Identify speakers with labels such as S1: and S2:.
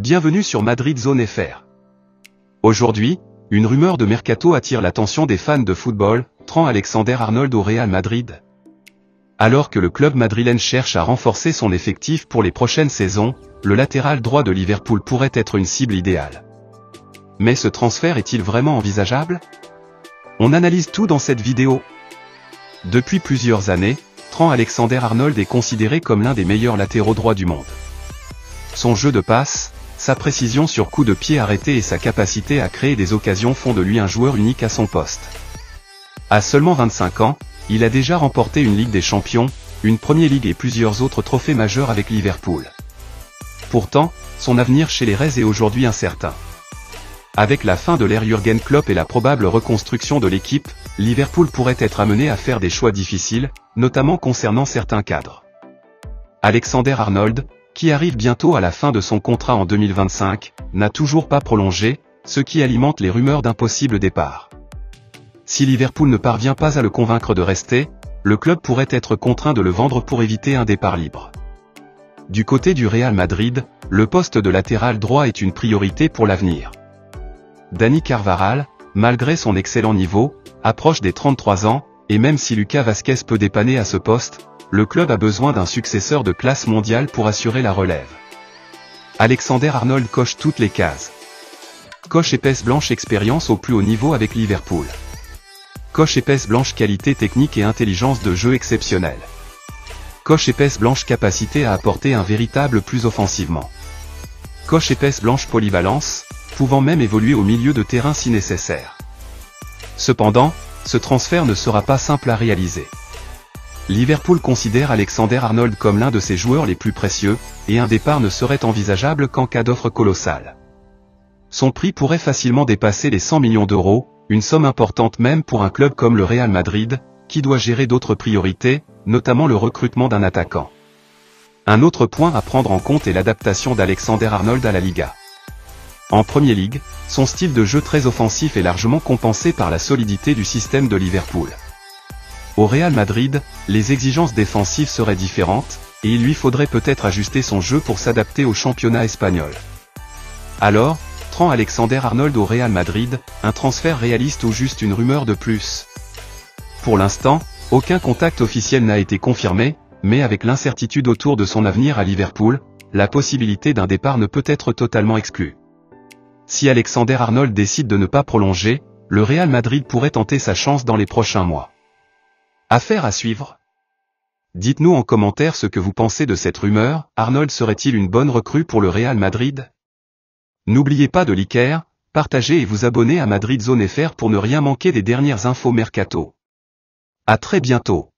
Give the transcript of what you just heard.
S1: Bienvenue sur Madrid Zone FR. Aujourd'hui, une rumeur de mercato attire l'attention des fans de football, Trent Alexander-Arnold au Real Madrid. Alors que le club madrilène cherche à renforcer son effectif pour les prochaines saisons, le latéral droit de Liverpool pourrait être une cible idéale. Mais ce transfert est-il vraiment envisageable? On analyse tout dans cette vidéo. Depuis plusieurs années, Trent Alexander-Arnold est considéré comme l'un des meilleurs latéraux droits du monde. Son jeu de passe, sa précision sur coup de pied arrêté et sa capacité à créer des occasions font de lui un joueur unique à son poste. À seulement 25 ans, il a déjà remporté une Ligue des Champions, une Premier League et plusieurs autres trophées majeurs avec Liverpool. Pourtant, son avenir chez les Reds est aujourd'hui incertain. Avec la fin de l'ère Jürgen Klopp et la probable reconstruction de l'équipe, Liverpool pourrait être amené à faire des choix difficiles, notamment concernant certains cadres. Alexander-Arnold, qui arrive bientôt à la fin de son contrat en 2025, n'a toujours pas prolongé, ce qui alimente les rumeurs d'un possible départ. Si Liverpool ne parvient pas à le convaincre de rester, le club pourrait être contraint de le vendre pour éviter un départ libre. Du côté du Real Madrid, le poste de latéral droit est une priorité pour l'avenir. Dani Carvajal, malgré son excellent niveau, approche des 33 ans, et même si Lucas Vázquez peut dépanner à ce poste, le club a besoin d'un successeur de classe mondiale pour assurer la relève. Alexander-Arnold coche toutes les cases. Coche épaisse blanche expérience au plus haut niveau avec Liverpool. Coche épaisse blanche qualité technique et intelligence de jeu exceptionnelle. Coche épaisse blanche capacité à apporter un véritable plus offensivement. Coche épaisse blanche polyvalence, pouvant même évoluer au milieu de terrain si nécessaire. Cependant, ce transfert ne sera pas simple à réaliser. Liverpool considère Alexander-Arnold comme l'un de ses joueurs les plus précieux, et un départ ne serait envisageable qu'en cas d'offre colossale. Son prix pourrait facilement dépasser les 100 millions d'euros, une somme importante même pour un club comme le Real Madrid, qui doit gérer d'autres priorités, notamment le recrutement d'un attaquant. Un autre point à prendre en compte est l'adaptation d'Alexander-Arnold à la Liga. En Premier League, son style de jeu très offensif est largement compensé par la solidité du système de Liverpool. Au Real Madrid, les exigences défensives seraient différentes, et il lui faudrait peut-être ajuster son jeu pour s'adapter au championnat espagnol. Alors, Trent Alexander-Arnold au Real Madrid, un transfert réaliste ou juste une rumeur de plus? Pour l'instant, aucun contact officiel n'a été confirmé, mais avec l'incertitude autour de son avenir à Liverpool, la possibilité d'un départ ne peut être totalement exclue. Si Alexander-Arnold décide de ne pas prolonger, le Real Madrid pourrait tenter sa chance dans les prochains mois. Affaire à suivre. Dites-nous en commentaire ce que vous pensez de cette rumeur. Arnold serait-il une bonne recrue pour le Real Madrid? N'oubliez pas de liker, partager et vous abonner à Madrid Zone FR pour ne rien manquer des dernières infos mercato. À très bientôt.